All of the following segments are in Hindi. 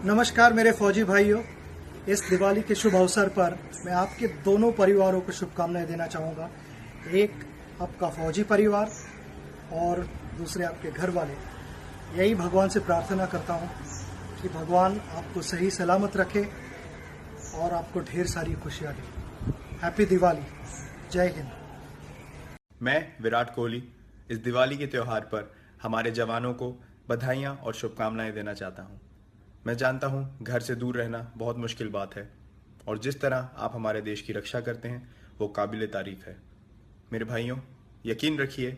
नमस्कार मेरे फौजी भाइयों, इस दिवाली के शुभ अवसर पर मैं आपके दोनों परिवारों को शुभकामनाएं देना चाहूँगा। एक आपका फौजी परिवार और दूसरे आपके घर वाले। यही भगवान से प्रार्थना करता हूँ कि भगवान आपको सही सलामत रखे और आपको ढेर सारी खुशियाँ दे। हैप्पी दिवाली, जय हिंद। मैं विराट कोहली इस दिवाली के त्यौहार पर हमारे जवानों को बधाइयाँ और शुभकामनाएं देना चाहता हूँ। मैं जानता हूँ घर से दूर रहना बहुत मुश्किल बात है और जिस तरह आप हमारे देश की रक्षा करते हैं वो काबिल तारीफ है। मेरे भाइयों, यकीन रखिए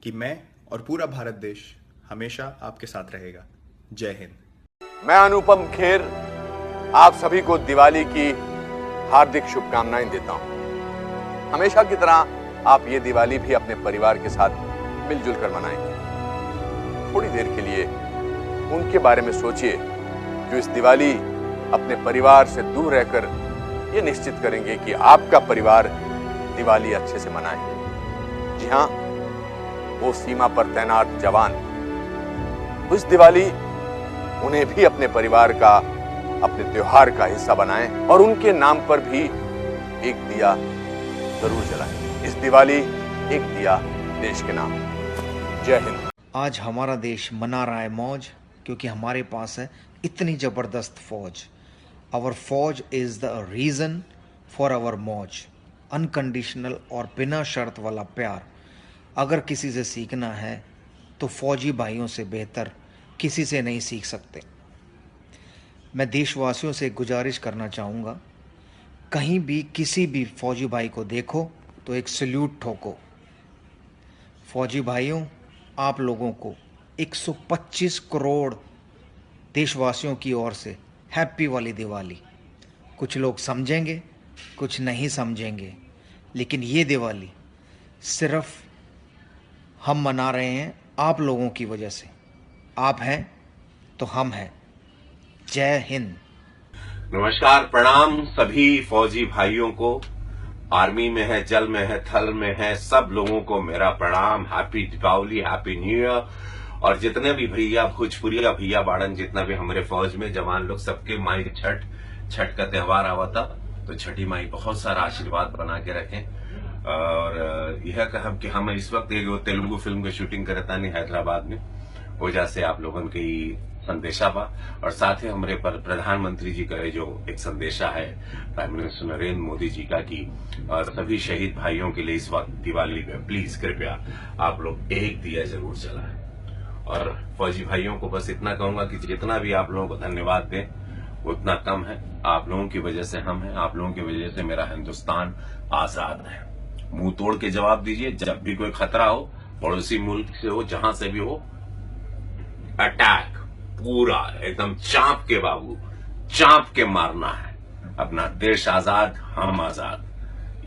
कि मैं और पूरा भारत देश हमेशा आपके साथ रहेगा। जय हिंद। मैं अनुपम खेर आप सभी को दिवाली की हार्दिक शुभकामनाएं देता हूं। हमेशा की तरह आप ये दिवाली भी अपने परिवार के साथ मिलजुल कर मनाएंगे। थोड़ी देर के लिए उनके बारे में सोचिए जो इस दिवाली अपने परिवार से दूर रहकर ये निश्चित करेंगे कि आपका परिवार दिवाली अच्छे से मनाए। जी हाँ, वो सीमा पर तैनात जवान उस दिवाली उन्हें भी अपने परिवार का, अपने त्योहार का हिस्सा बनाएं और उनके नाम पर भी एक दिया जरूर जलाएं। इस दिवाली एक दिया देश के नाम। जय हिंद। आज हमारा देश मना रहा है मौज, क्योंकि हमारे पास है इतनी ज़बरदस्त फौज। आवर फौज is the reason for our मौज। अनकंडीशनल और बिना शर्त वाला प्यार अगर किसी से सीखना है तो फौजी भाइयों से बेहतर किसी से नहीं सीख सकते। मैं देशवासियों से गुजारिश करना चाहूँगा, कहीं भी किसी भी फौजी भाई को देखो तो एक सल्यूट ठोको। फौजी भाइयों, आप लोगों को 125 करोड़ देशवासियों की ओर से हैप्पी वाली दिवाली। कुछ लोग समझेंगे, कुछ नहीं समझेंगे, लेकिन ये दिवाली सिर्फ हम मना रहे हैं आप लोगों की वजह से। आप हैं तो हम हैं। जय हिंद। नमस्कार, प्रणाम सभी फौजी भाइयों को। आर्मी में है, जल में है, थल में है, सब लोगों को मेरा प्रणाम। Happy Deepawali, happy new year. और जितने भी भैया भोजपुरिया भैया बाड़न, जितना भी हमारे फौज में जवान लोग, सबके माई छठ का त्योहार आवा था, तो छठी माई बहुत सारा आशीर्वाद बना के रखें। और यह कहब कि हम इस वक्त एक तेलुगु फिल्म की शूटिंग करता नहीं हैदराबाद में, वजह से आप लोगों की संदेशा बा। और साथ ही हमारे प्रधानमंत्री जी का जो एक संदेशा है प्राइम मिनिस्टर नरेंद्र मोदी जी का, कि और सभी शहीद भाइयों के लिए इस वक्त दिवाली में प्लीज कृपया आप लोग एक दिया जरूर जलाएं। और फौजी भाइयों को बस इतना कहूंगा कि जितना भी आप लोगों को धन्यवाद दें उतना कम है। आप लोगों की वजह से हम हैं, आप लोगों की वजह से मेरा हिंदुस्तान आजाद है। मुंह तोड़ के जवाब दीजिए, जब भी कोई खतरा हो, पड़ोसी मुल्क से हो, जहां से भी हो, अटैक पूरा एकदम चांप के बाबू, चांप के मारना है। अपना देश आजाद, हम आजाद,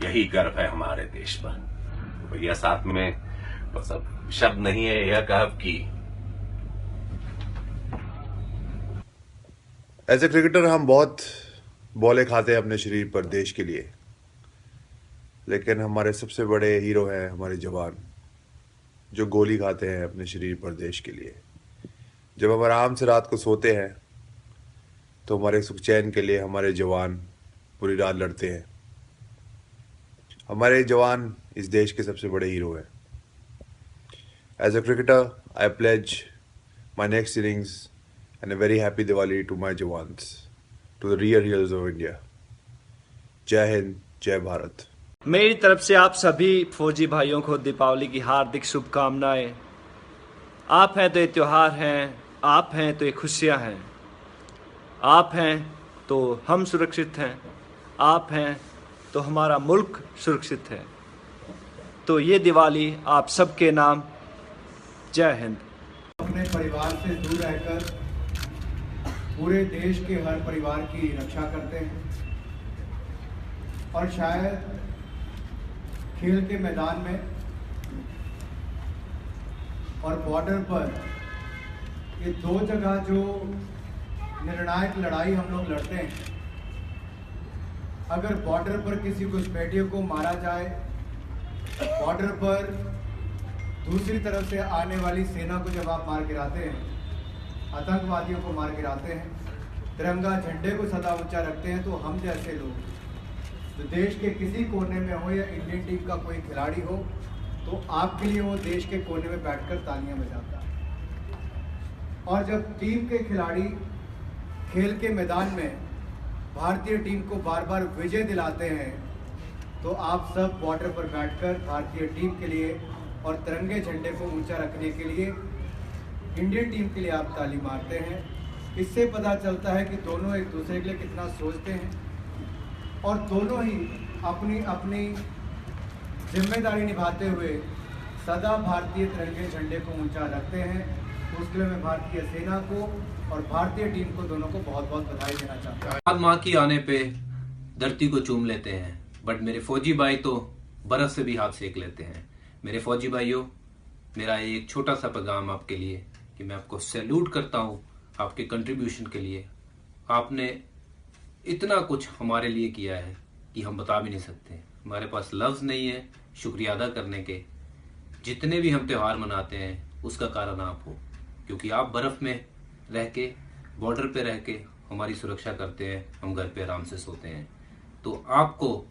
यही गर्व है हमारे देश पर। भैया साथ में बस अब शब्द नहीं है यह कहब कि एज ए क्रिकेटर हम बहुत बॉलें खाते हैं अपने शरीर पर देश के लिए, लेकिन हमारे सबसे बड़े हीरो हैं हमारे जवान, जो गोली खाते हैं अपने शरीर पर देश के लिए। जब हम आराम से रात को सोते हैं तो हमारे सुख चैन के लिए हमारे जवान पूरी रात लड़ते हैं। हमारे जवान इस देश के सबसे बड़े हीरो हैं। As a cricketer, I pledge my next innings and a very happy Diwali to my Jawans, to the real heroes of India. जय हिंद, जय भारत। मेरी तरफ से आप सभी फौजी भाइयों को दीपावली की हार्दिक शुभकामनाएं। आप हैं तो ये त्यौहार हैं, आप हैं तो ये खुशियां हैं, आप हैं तो हम सुरक्षित हैं, आप हैं तो हमारा मुल्क सुरक्षित है। तो ये दिवाली आप सबके नाम। जय हिंद। अपने परिवार से दूर रहकर पूरे देश के हर परिवार की रक्षा करते हैं और शायद खेल के मैदान में और बॉर्डर पर, ये दो जगह जो निर्णायक लड़ाई हम लोग लड़ते हैं, अगर बॉर्डर पर किसी घुसपैठियों को मारा जाए, बॉर्डर पर दूसरी तरफ से आने वाली सेना को जब आप मार गिराते हैं, आतंकवादियों को मार गिराते हैं, तिरंगा झंडे को सदा ऊंचा रखते हैं, तो हम जैसे लोग जो देश के किसी कोने में हो या इंडियन टीम का कोई खिलाड़ी हो, तो आपके लिए वो देश के कोने में बैठकर तालियां बजाता है। और जब टीम के खिलाड़ी खेल के मैदान में भारतीय टीम को बार बार विजय दिलाते हैं, तो आप सब बॉर्डर पर बैठकर भारतीय टीम के लिए और तिरंगे झंडे को ऊंचा रखने के लिए इंडियन टीम के लिए आप ताली मारते हैं। इससे पता चलता है कि दोनों एक दूसरे के लिए कितना सोचते हैं और दोनों ही अपनी अपनी जिम्मेदारी निभाते हुए सदा भारतीय तिरंगे झंडे को ऊंचा रखते हैं। तो उसके लिए मैं भारतीय सेना को और भारतीय टीम को दोनों को बहुत बहुत बधाई देना चाहता हूँ। माँ की आने पे धरती को चूम लेते हैं, बट मेरे फौजी भाई तो बर्फ से भी हाथ सेक लेते हैं। मेरे फौजी भाइयों, मेरा एक छोटा सा पैगाम आपके लिए कि मैं आपको सैल्यूट करता हूँ आपके कंट्रीब्यूशन के लिए। आपने इतना कुछ हमारे लिए किया है कि हम बता भी नहीं सकते, हमारे पास लफ्ज़ नहीं है शुक्रिया अदा करने के। जितने भी हम त्यौहार मनाते हैं उसका कारण आप हो, क्योंकि आप बर्फ़ में रह के, बॉर्डर पे रह के हमारी सुरक्षा करते हैं, हम घर पे आराम से सोते हैं। तो आपको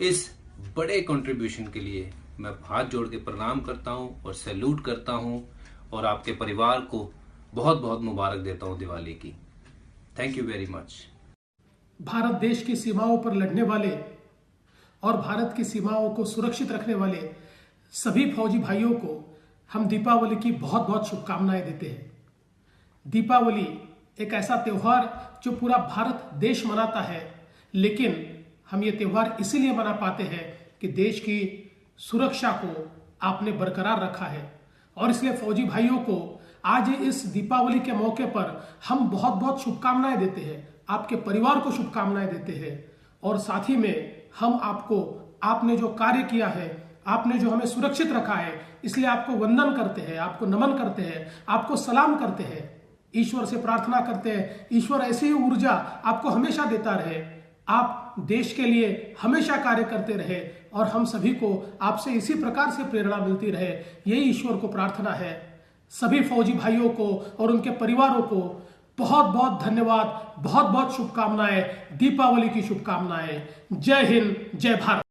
इस बड़े कंट्रीब्यूशन के लिए मैं हाथ जोड़ के प्रणाम करता हूं और सैल्यूट करता हूं और आपके परिवार को बहुत बहुत मुबारक देता हूं दिवाली की। Thank you very much. Bharat देश की सीमाओं पर लड़ने वाले और भारत की सीमाओं को सुरक्षित रखने वाले सभी फौजी भाइयों को हम दीपावली की बहुत बहुत शुभकामनाएं देते हैं। दीपावली एक ऐसा त्योहार जो पूरा भारत देश मनाता है, लेकिन हम ये त्योहार इसीलिए मना पाते हैं कि देश की सुरक्षा को आपने बरकरार रखा है। और इसलिए फौजी भाइयों को आज इस दीपावली के मौके पर हम बहुत बहुत शुभकामनाएं देते हैं, आपके परिवार को शुभकामनाएं देते हैं। और साथ ही में हम आपको, आपने जो कार्य किया है, आपने जो हमें सुरक्षित रखा है, इसलिए आपको वंदन करते हैं, आपको नमन करते हैं, आपको सलाम करते हैं। ईश्वर से प्रार्थना करते हैं, ईश्वर ऐसी ही ऊर्जा आपको हमेशा देता रहे, आप देश के लिए हमेशा कार्य करते रहे और हम सभी को आपसे इसी प्रकार से प्रेरणा मिलती रहे, यही ईश्वर को प्रार्थना है। सभी फौजी भाइयों को और उनके परिवारों को बहुत बहुत धन्यवाद, बहुत बहुत शुभकामनाएं, दीपावली की शुभकामनाएं। जय हिंद, जय भारत।